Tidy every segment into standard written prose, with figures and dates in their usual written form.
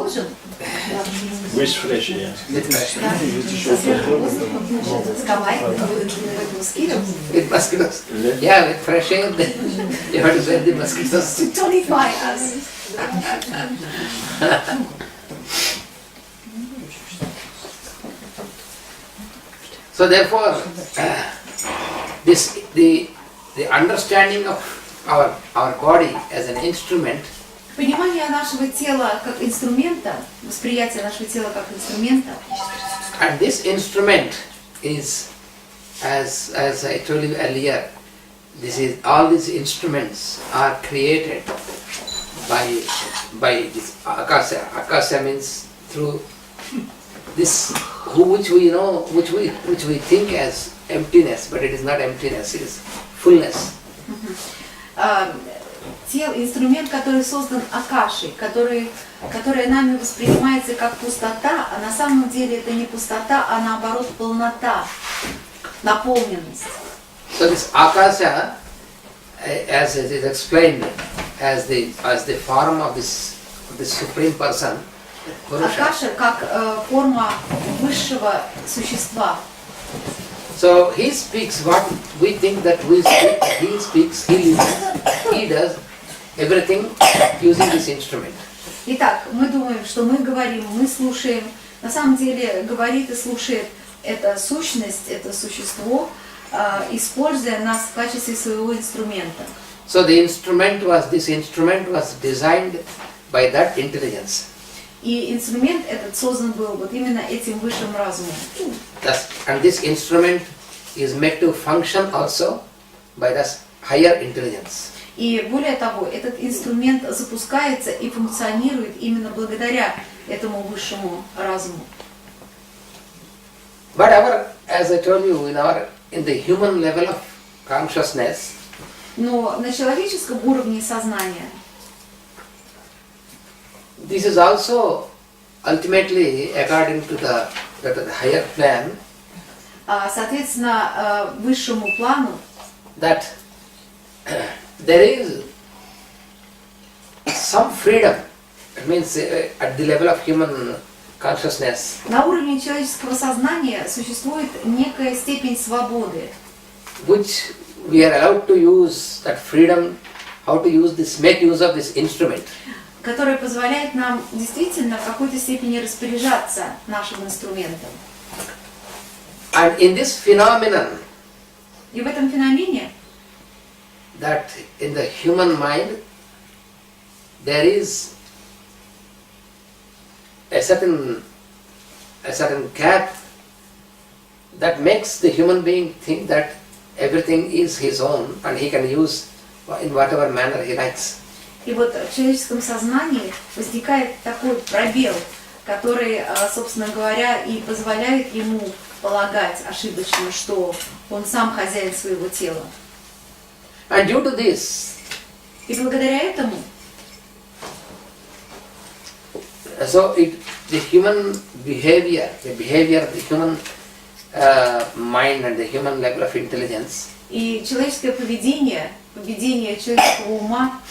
Продолжим? With fresh air. With mosquitoes. Yeah, with fresh air, you have to send the mosquitoes. To tonify us. So therefore, the understanding of our body as an instrument. Понимание нашего тела как инструмента, восприятие нашего тела как инструмента. And this instrument is, as I told you earlier, all these instruments are created by this akasha. Akasha means through this which we know, which we think as emptiness, but it is not emptiness, it is fullness. Инструмент, который создан Акашей, который нами воспринимается как пустота, а на самом деле это не пустота, а наоборот полнота, наполненность. So this Akasha, as it is explained, as the form of this supreme person, Акаша как форма высшего существа. So he speaks what we think that we speak, he speaks, he listens, he does everything using this instrument. Итак, мы думаем, что мы говорим, мы слушаем. На самом деле говорит и слушает эта сущность, это существо, используя нас в качестве своего инструмента. So this instrument was designed by that intelligence. И инструмент этот создан был вот именно этим высшим разумом. And this instrument is made to function also by the higher intelligence. И более того, этот инструмент запускается и функционирует именно благодаря этому высшему разуму. But as I told you, in the human level of consciousness, но на человеческом уровне сознания this is also ultimately according to the higher plan. Соответственно, высшему плану, that there is some freedom. It means at the level of human consciousness. На уровне человеческого сознания существует некая степень свободы, which we are allowed to use that freedom, how to use this, make use of this instrument. которая позволяет нам действительно в какой-то степени распоряжаться нашим инструментом. And in this phenomenon, И в этом феномене, that in the human mind, there is a certain gap that makes the human being think that everything is his own and he can use in whatever manner he likes. и вот в человеческом сознании возникает такой пробел, который, собственно говоря, и позволяет ему полагать ошибочно, что он сам хозяин своего тела. And due to this, И благодаря этому, so the human behavior, the human mind and the human level of intelligence, и человеческое поведение человеческого ума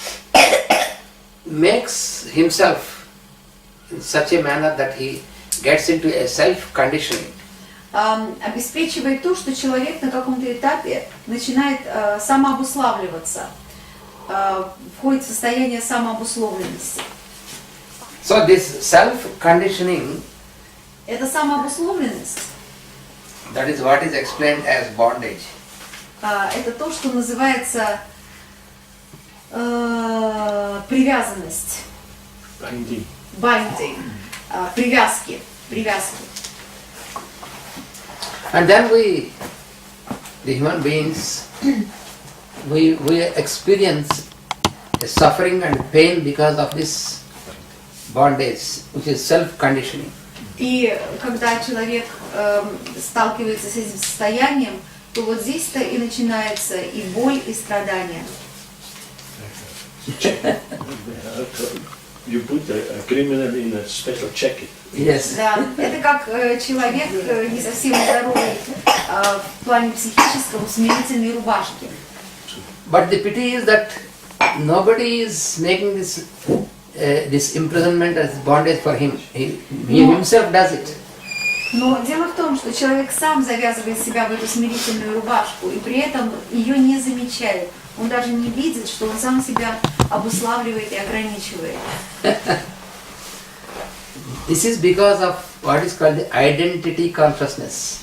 makes himself in such a manner that he gets into a self-conditioning. Обеспечивает то, что человек на каком-то этапе начинает самообуславливаться, входит в состояние самообусловленности. So this self-conditioning, Это самообусловленность, that is what is explained as bondage. это то, что называется привязанность, binding, привязки. And then the human beings, we experience a suffering and pain because of this bondage, which is self-conditioning. И когда человек сталкивается с этим состоянием, то вот здесь-то и начинается и боль, и страдания. You put a criminal in a special jacket. Yes. Да, это как человек не совсем здоровый в плане психическом, в смирительной рубашке. But the pity is that nobody is making this this imprisonment as bondage for him. He himself does it. Но дело в том, что человек сам завязывает себя в эту смирительную рубашку и при этом ее не замечает. Он даже не видит, что он сам себя обуславливает и ограничивает. This is because of what is called the identity consciousness.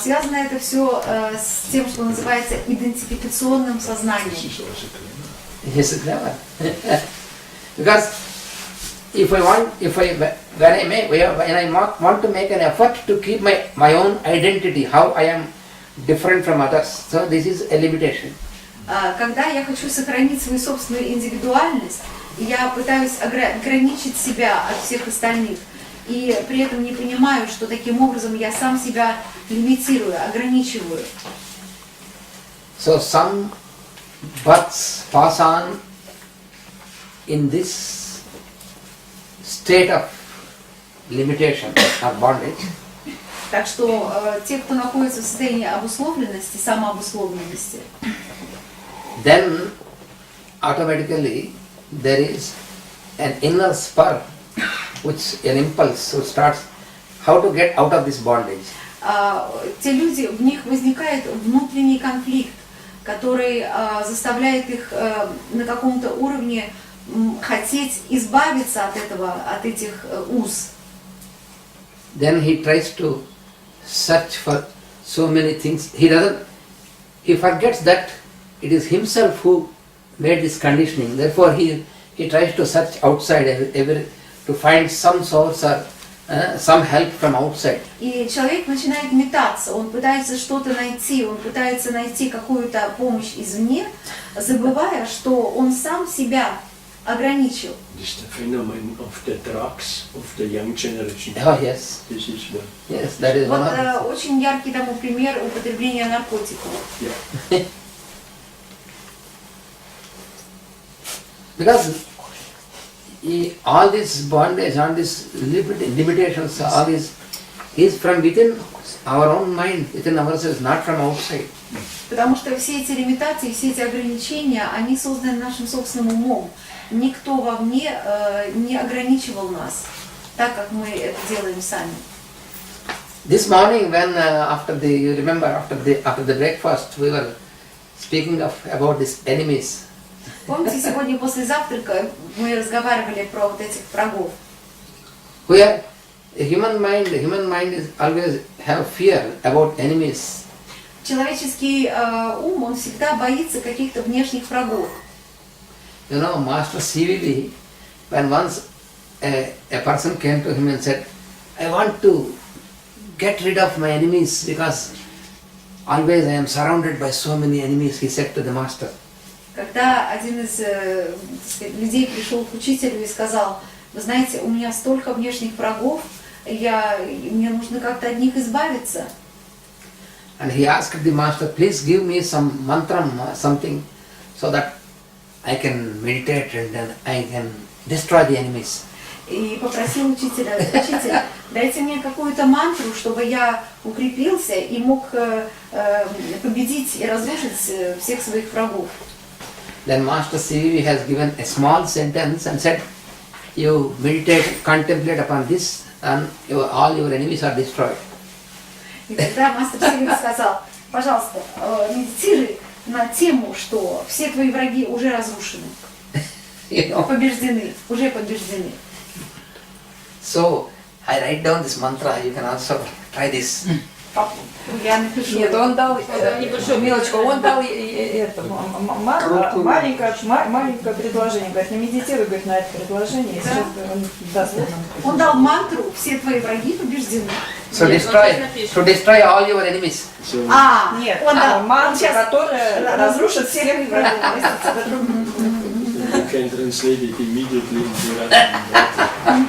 Связано это все с тем, что называется идентификационным сознанием. Yes, clever. Because when I want to make an effort to keep my own identity, how I am different from others, so this is a limitation. Когда я хочу сохранить свою собственную индивидуальность, я пытаюсь ограничить себя от всех остальных, и при этом не понимаю, что таким образом я сам себя лимитирую, ограничиваю. So some births pass on in this state of limitation or bondage. Так что те, кто находится в состоянии обусловленности, самообусловленности, then automatically there is an inner spur, which an impulse which starts how to get out of this bondage. Те люди, в них возникает внутренний конфликт, который заставляет их на каком-то уровне хотеть избавиться от этого, от этих уз. Then he tries to search for so many things. He forgets that it is himself who made this conditioning. Therefore he tries to search outside to find some source or some help from outside. И человек начинает метаться, он пытается что-то найти, он пытается найти какую-то помощь извне, забывая, что он сам себя ограничил. Just the phenomenon of the drugs of the young generation. Oh yes. This is one. Yes, that is Вот one of очень яркий тому пример употребления наркотиков. Yeah. Because all this bondage, all these limitations, all this is from within our own mind, within ourselves, not from outside. Потому что все эти лимитации, все эти ограничения, они созданы нашим собственным умом. Никто вовне не ограничивал нас, так как мы это делаем сами. This morning, when you remember after the breakfast, we were speaking about these enemies. Помните, сегодня после завтрака мы разговаривали про вот этих врагов. Where the human mind is always have fear about enemies. Человеческий ум, он всегда боится каких-то внешних врагов. You know, Master CVV, when once a person came to him and said, I want to get rid of my enemies because always I am surrounded by so many enemies, he said to the Master. Когда один из людей пришел к учителю и сказал, вы знаете, у меня столько внешних врагов, мне нужно как-то от них избавиться. And he asked the Master, please give me some mantram, something, so that I can meditate and then I can destroy the enemies. И попросил учителя, учитель, дайте мне какую-то мантру, чтобы я укрепился и мог победить и разрушить всех своих врагов. Then Master CVV has given a small sentence and said, you meditate, contemplate upon this and all your enemies are destroyed. И тогда мастер Сивик сказал, пожалуйста, медитируй на тему, что все твои враги уже разрушены, побеждены, уже побеждены. So, I write down this mantra, you can also try this. Я напишу. Нет, он дал небольшую мелочку, он дал маленькое предложение, говорит, не медитируй, говорит, на это предложение, сейчас он даст нам. Он дал мантру, все твои враги побеждены. So destroy all your enemies. So Нет, он дал мантру, которая разрушит всех твоих врагов. you can translate it immediately into Russian.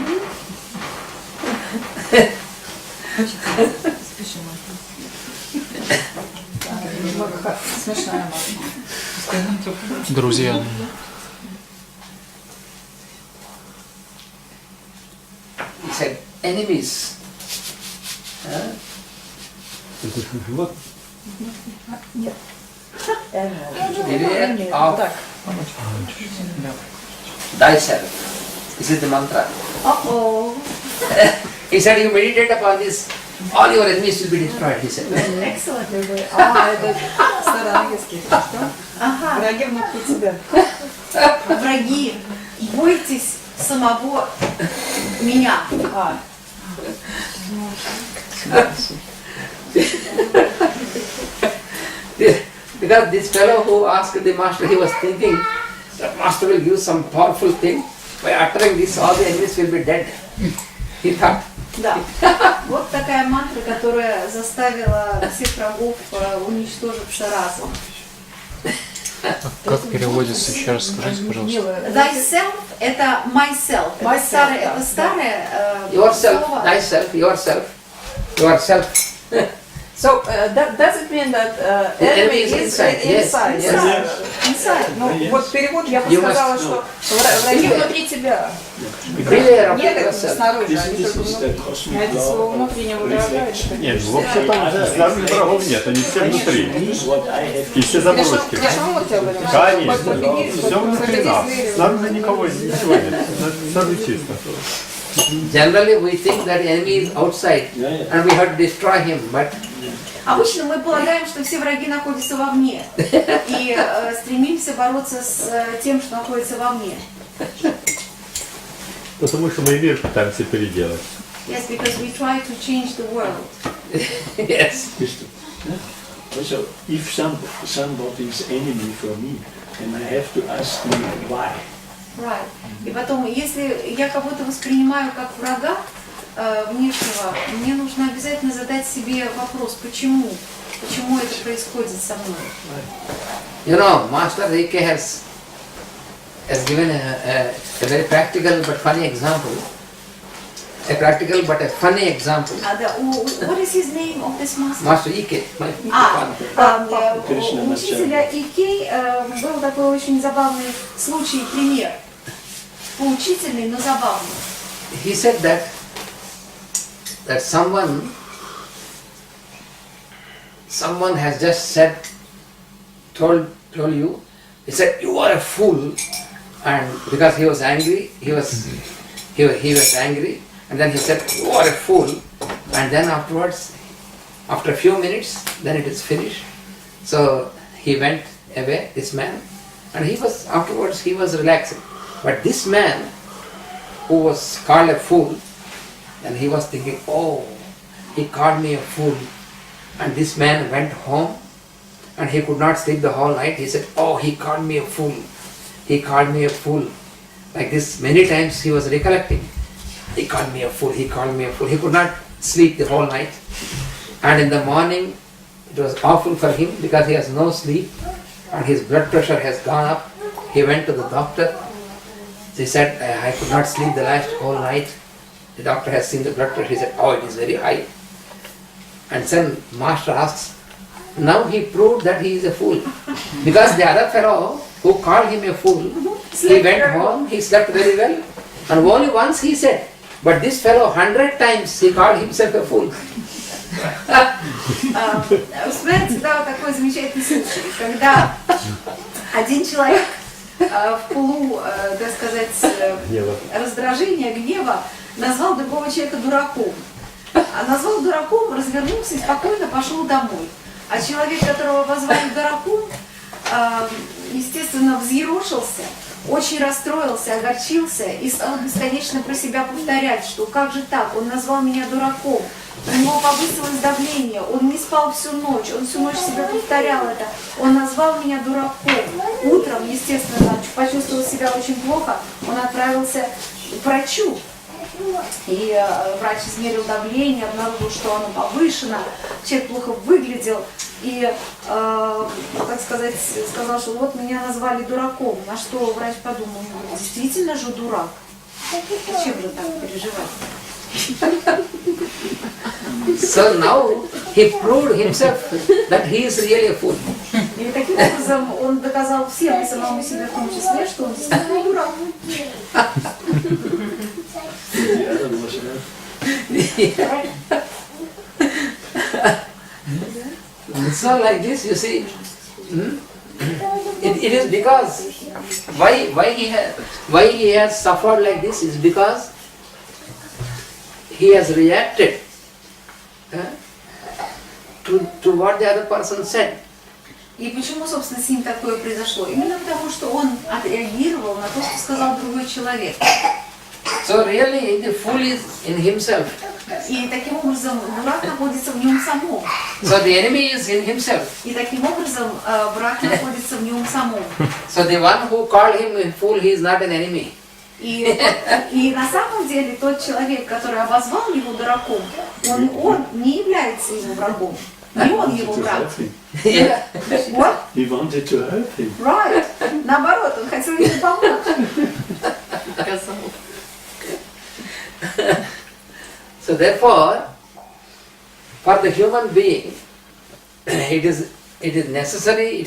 Смешная мама. Друзья. He said, enemies. Нет. Beware of thyself. This is the mantra. О-о. He said, you meditate upon this, all your enemies will be destroyed, he said. Excellent. Это староангельский. Что? Ага. Враги внутри тебя. Враги, бойтесь самого меня. Because this fellow who asked the master, he was thinking that master will give some powerful thing. By uttering this, all the enemies will be dead. He thought. Да. Вот такая мантра, которая заставила всех врагов уничтожиться разом. Как переводится, еще раз скажите, пожалуйста. Thyself – это myself. Это старое Yourself, слово. thyself, yourself, yourself. So, does it mean that enemy is inside? Yes. Inside. Ну, вот перевод я бы You сказала, must что враги внутри тебя. Beware of Нет, это yourself. снаружи, This они is только the внутри. cosmic Это law слово of внутреннего выражает. reflection. Нет, вообще там снаружи врагов нет, они все внутри. What I have И все заброски. Кришнамурти говорим? Конечно, все внутри нас. Снаружи никого, ничего нет. Снаружи чисто. Generally we think that enemy is outside and we have to destroy him, but Обычно мы полагаем, что все враги находятся вовне и стремимся бороться с тем, что находится вовне. Потому что мы мир пытаемся переделать. Yes, because we try to change the world. yes. So if somebody is enemy for me, then I have to ask me why. Right. И потом, если я кого-то воспринимаю как врага внешнего, мне нужно обязательно задать себе вопрос, почему? Почему это происходит со мной? You know, Master Rike has given a very practical but funny example. A practical but a funny example. What is his name of this master? Master Ike. У учителя Икей был такой очень забавный случай, пример. Поучительный, но забавный. He said that someone has just told you, he said, you are a fool, and because he was angry, he was angry, and then he said, you are a fool, and then afterwards, after a few minutes, then it is finished. So he went away, this man, and afterwards he was relaxing. But this man, who was called a fool, and he was thinking, oh, he called me a fool. And this man went home and he could not sleep the whole night. He said, oh, he called me a fool. He called me a fool. Like this, many times he was recollecting. He called me a fool, he called me a fool. He could not sleep the whole night. And in the morning, it was awful for him because he has no sleep and his blood pressure has gone up. He went to the doctor. He said, I could not sleep the last whole night. The doctor has seen the blood pressure. He said, oh, it is very high. And then master asks, now he proved that he is a fool. Because the other fellow who called him a fool, he went home, he slept very well. And only once he said, but this fellow 100 times he called himself a fool. Вспоминается, да, вот такой замечательный случай, когда один человек в пылу, так сказать, раздражения, гнева назвал другого человека дураком. А назвал дураком, развернулся и спокойно пошел домой. А человек, которого позвали дураком, естественно, взъерошился, очень расстроился, огорчился и стал бесконечно про себя повторять, что как же так, он назвал меня дураком, у него повысилось давление, он не спал всю ночь, он всю ночь себе повторял это, он назвал меня дураком. Утром, естественно, почувствовал себя очень плохо, он отправился к врачу. И врач измерил давление, обнаружил, что оно повышено, человек плохо выглядел и, так сказать, сказал, что вот меня назвали дураком. На что врач подумал, действительно же дурак, зачем же так переживать? So now he proved himself that he is really a fool. И таким образом он доказал всем, и самому себе в том числе, что он действительно дурак. So like this, you see, it is because why he has suffered like this is because he has reacted to what the other person said. И почему, собственно, с ним такое произошло? Именно потому, что он отреагировал на то, что сказал другой человек. So really the fool is in himself. И таким образом враг находится в нем самом. So the enemy is in himself. И таким образом враг находится в нем самом. So the one who called him a fool, he is not an enemy. И на самом деле тот человек, который обозвал его дураком, он не является его врагом. Не он его враг. Yeah. What? He wanted to hurt him. Right. Наоборот, он хотел ему помочь. So therefore, for the human being, it is necessary,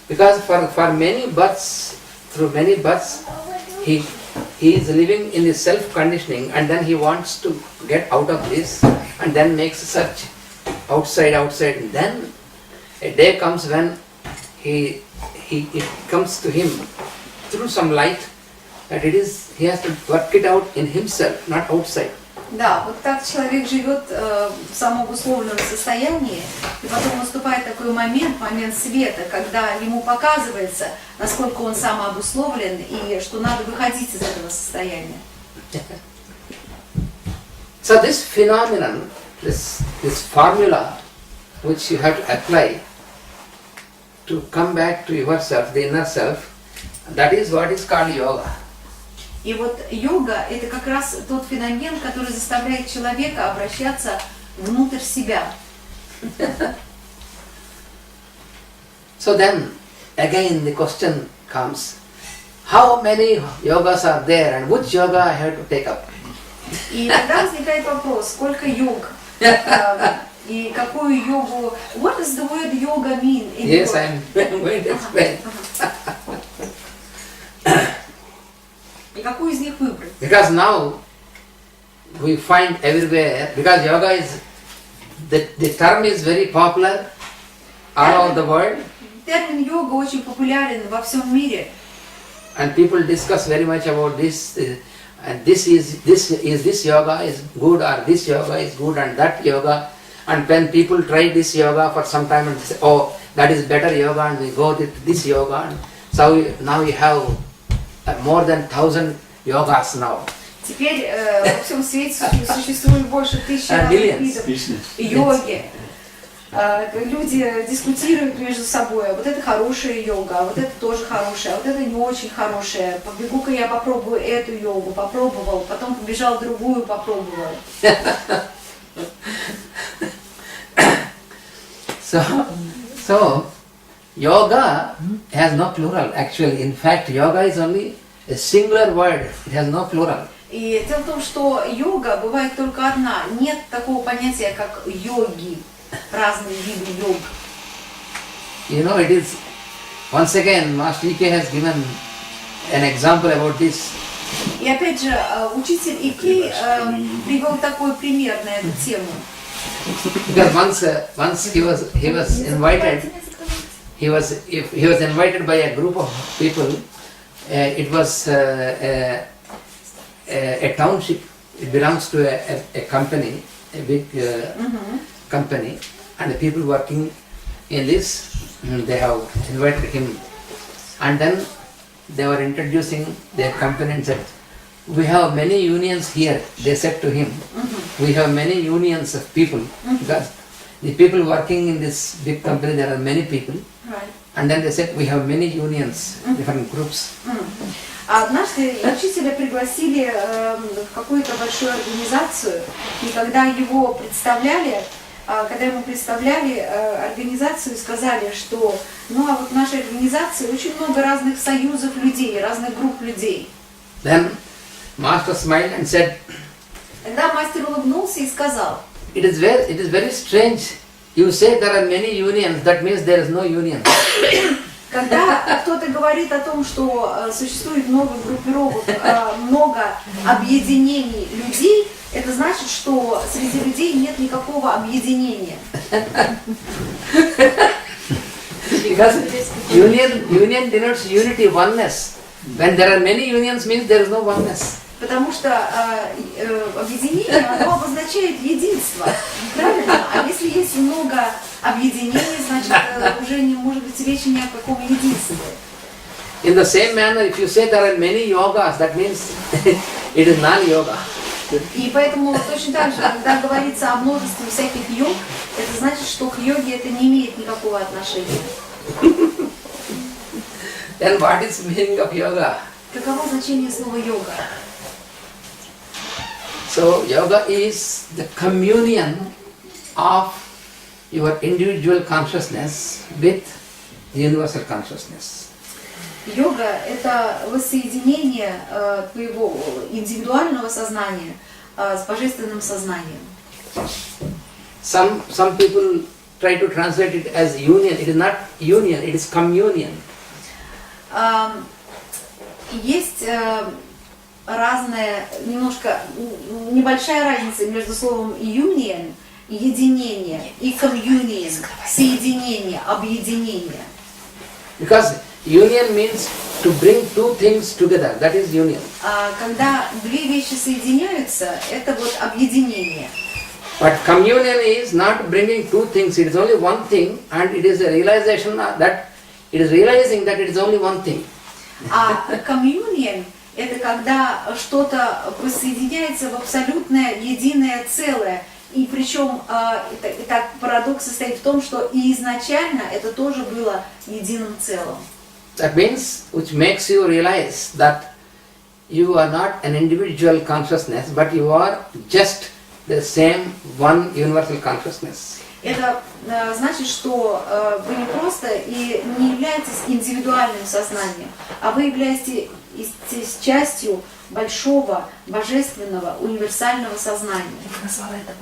because for many births, through many births, he is living in his self-conditioning, and then he wants to get out of this, and then makes a search outside, and then a day comes when it comes to him through some light that he has to work it out in himself, not outside. Да, вот так человек живет в самообусловленном состоянии, и потом наступает такой момент света, когда ему показывается, насколько он самообусловлен, и что надо выходить из этого состояния. So this phenomenon, this formula, which you have to apply to come back to yourself, the inner self, that is what is called yoga. И вот йога – это как раз тот феномен, который заставляет человека обращаться внутрь себя. So then, again the question comes, how many yogas are there and which yoga I have to take up? И тогда возникает вопрос, сколько йог, и какую йогу… What does the word yoga mean in Yes, yoga? I am going to explain. И какую из них выбрать? Because now we find everywhere, because yoga is, the term is very popular all over the world. Термин йога очень популярен во всем мире. And people discuss very much about this, and this yoga is good, or this yoga is good, and that yoga. And when people try this yoga for some time and say, oh, that is better yoga, and we go with this yoga. And so now we have more than 1,000 yogas now. Теперь во всем свете существует больше 1000 разных видов йоги. Люди дискутируют между собой, а вот это хорошая йога, а вот это тоже хорошая, а вот это не очень хорошая. Побегу-ка я попробую эту йогу, попробовал, потом побежал другую, попробовал. So yoga has no plural actually. In fact, yoga is only a singular word. It has no plural. И дело в том, что йога бывает только одна. Нет такого понятия, как йоги, разные виды йог. You know, it is, once again, Master Ike has given an example about this. И опять же, учитель Ики привел такой пример на эту тему. Because once he was invited. He was invited by a group of people. It was a township. It belongs to a company, a big company, and the people working in this, they have invited him. And then they were introducing their company and said, we have many unions here. They said to him, we have many unions of people, because the people working in this big company, there are many people. Right. And then they said, we have many unions, different groups. Однажды учителя пригласили в какую-то большую организацию, и когда ему представляли организацию, сказали, что ну а вот в нашей организации очень много разных союзов людей, разных групп людей. Then Master smiled and said, Тогда мастер улыбнулся и сказал, it is very strange. You say there are many unions, that means there is no union. Когда кто-то говорит о том, что существует много группировок, много объединений людей, это значит, что среди людей нет никакого объединения. Because union denotes unity, oneness. When there are many unions means there is no oneness. Потому что объединение, оно обозначает единство, правильно? А если есть много объединений, значит уже не может быть речи ни о каком единстве. In the same manner, if you say there are many yogas, that means it is non-yoga. И поэтому точно так же, когда говорится о множестве всяких йог, это значит, что к йоге это не имеет никакого отношения. Then what is the meaning of yoga? Каково значение слова йога? So yoga is the communion of your individual consciousness with the universal consciousness. Йога – это воссоединение твоего индивидуального сознания с божественным сознанием. Some people try to translate it as union. It is not union, it is communion. Есть разная, немножко, небольшая разница между словом union, единение, и communion, соединение, объединение. Because union means to bring two things together. That is union. Когда две вещи соединяются, это вот объединение. But communion is not bringing two things. It is only one thing, and it is a realization that it is realizing that it is only one thing. А communion – это когда что-то воссоединяется в абсолютное единое целое. И причем так парадокс состоит в том, что и изначально это тоже было единым целым. That means, which makes you realize that you are not an individual consciousness, but you are just the same one universal consciousness. Это значит, что вы не просто и не являетесь индивидуальным сознанием, а вы являетесь частью большого, божественного, универсального сознания. Я назвала это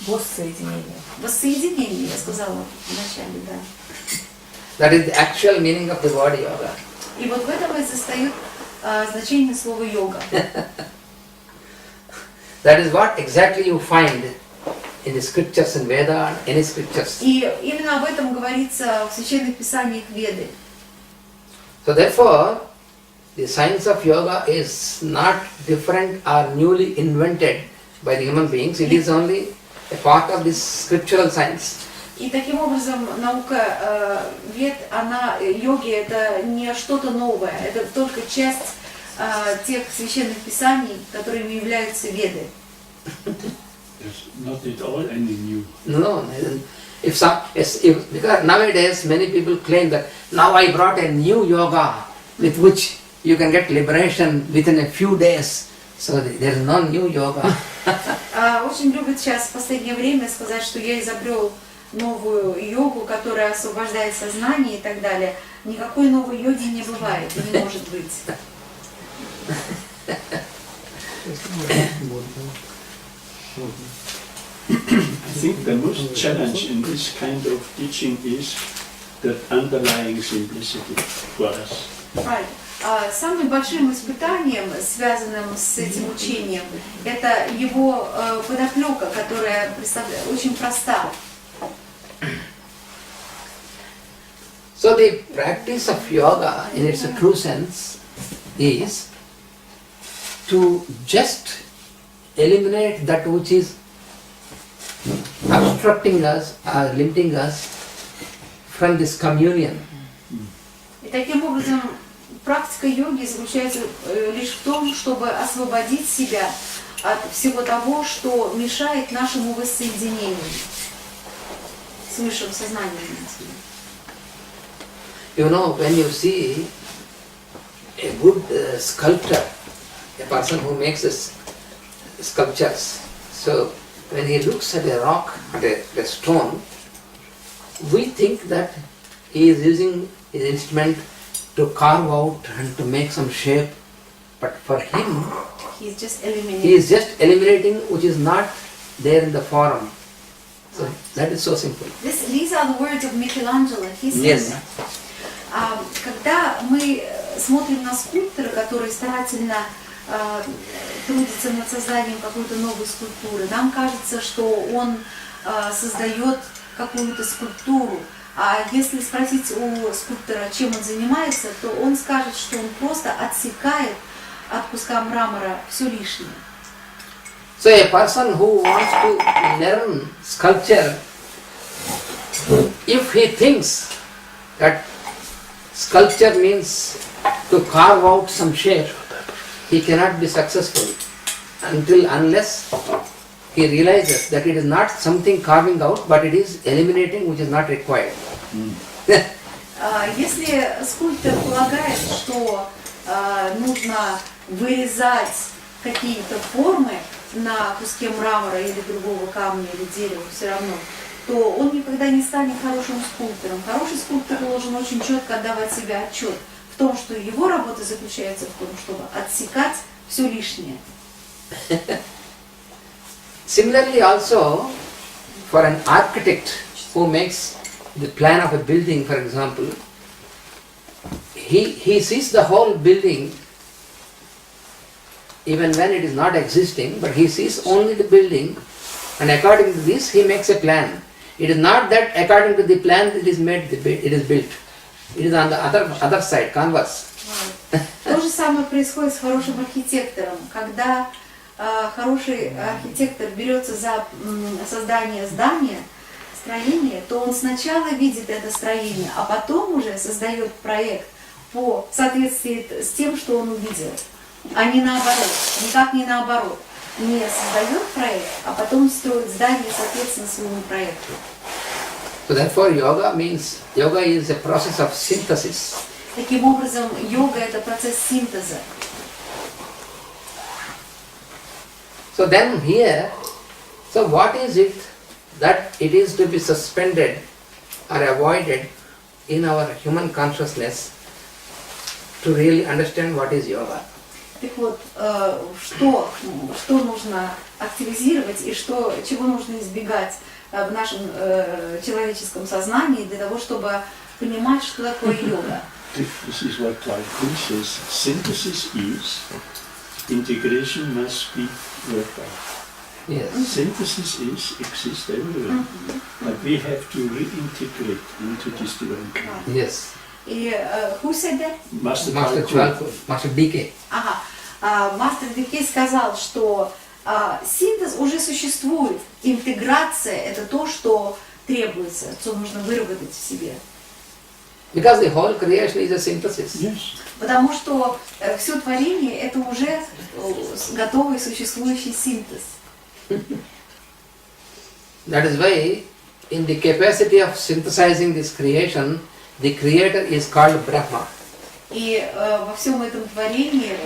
воссоединение. Воссоединение, я сказала вначале, да. That is the actual meaning of the word yoga. И вот в этом и состоит значение слова йога. That is what exactly you find in the scriptures in Veda and any scriptures. И именно об этом говорится в священных писаниях Веды. So therefore, the science of yoga is not different or newly invented by the human beings. It is only a part of this scriptural science. И таким образом наука Вед, йоги, это не что-то новое, это только часть тех священных писаний, которыми являются Веды. Not at all any new. No, because nowadays many people claim that now I brought a new yoga with which you can get liberation within a few days. So there is no new yoga. Очень любят сейчас в последнее время сказать, что я изобрел новую йогу, которая освобождает сознание и так далее. Никакой новой йоги не бывает, не может быть. I think the most challenge in this kind of teaching is the underlying simplicity for us. Right. Самым большим испытанием, связанным с этим учением, это его подоплека, которая очень проста. So the practice of yoga in its true sense is to just eliminate that which is obstructing us or limiting us from this communion. И таким образом практика йоги заключается лишь в том, чтобы освободить себя от всего того, что мешает нашему воссоединению с высшим сознанием. You know, when you see a good sculptor, a person who makes sculptures, so when he looks at a rock, at a stone, we think that he is using his instrument to carve out and to make some shape, but for him, he is just eliminating which is not there in the form. So that is so simple. These are the words of Michelangelo. He said, Yes. Когда мы смотрим на скульптора, который старательно трудится над созданием какой-то новой скульптуры, нам кажется, что он создает какую-то скульптуру, А если спросить у скульптора, чем он занимается, то он скажет, что он просто отсекает от куска мрамора все лишнее. So a person who wants to learn sculpture, if he thinks that sculpture means to carve out some shape, he cannot be successful unless he realizes that it is not something carving out, but it is eliminating which is not required. Если скульптор полагает, что нужно вырезать какие-то формы на куске мрамора или другого камня или дерева, все равно, то он никогда не станет хорошим скульптором. Хороший скульптор должен очень четко отдавать себе отчет в том, что его работа заключается в том, чтобы отсекать все лишнее. Similarly also, for an architect who makes the plan of a building, for example, he sees the whole building even when it is not existing, but he sees only the building, and according to this he makes a plan. It is not that according to the plan it is built. It is on the other side, converse. То же самое происходит с хорошим архитектором. Когда хороший архитектор берется за создание здания, строения, то он сначала видит это строение, а потом уже создает проект по соответствии с тем, что он увидел. А не наоборот, никак не наоборот. Не создает проект, а потом строит здание соответственно своему проекту. So therefore yoga is a process of synthesis. Таким образом, йога – это процесс синтеза. So then here, so what is it that it is to be suspended or avoided in our human consciousness to really understand what is yoga? Так вот, что нужно активизировать и чего нужно избегать в нашем человеческом сознании для того, чтобы понимать, что такое йога? This is what Kuli says. Synthesis is, integration must be worked out. Yes. Synthesis exists everywhere, but we have to reintegrate into this divine plan. Yes. И who said that? Master DK. Ага. Мастер Дикей сказал, что синтез уже существует. Интеграция – это то, что требуется, что нужно выработать в себе. Because the whole creation is a synthesis. Yes. Потому что все творение – это уже готовый существующий синтез. That is why, in the capacity of synthesizing this creation, the creator is called Brahma. И во всем этом творении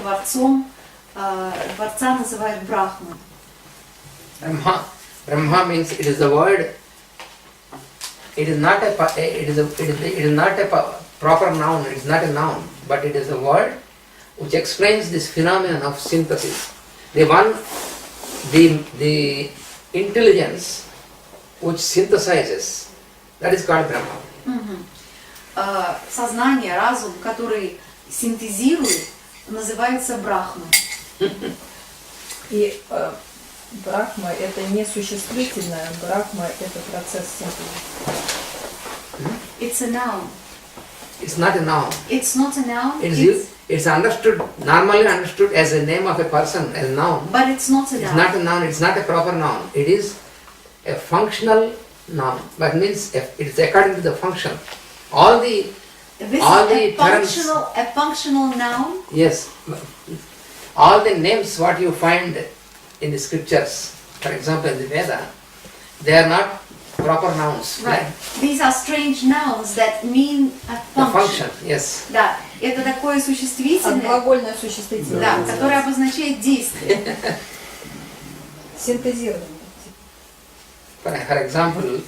Творца называют Брахмой. Brahma means it is the word. It is not a proper noun. It is not a noun, but it is a word which explains this phenomenon of synthesis. The intelligence which synthesizes, that is called Brahma. Сознание, разум, который синтезирует, называется Брахмой. И Брахма – это не существительное, Брахма – это процесс синтеза. It's a noun. It's not a noun. It's not a noun. It's normally understood as a name of a person, as a noun. But it's not a noun. It's not a noun, it's not a proper noun. It is a functional noun. But means it is according to the function. This is a functional noun. Yes. All the names what you find in the scriptures, for example in the Veda, they are not proper nouns. Right. These are strange nouns that mean a function. The function, yes. Да, это такое существительное, Глагольное существительное. да, которое обозначает действие. Синтезирование. For example,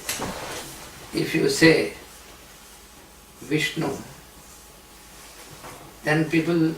if you say Vishnu, then people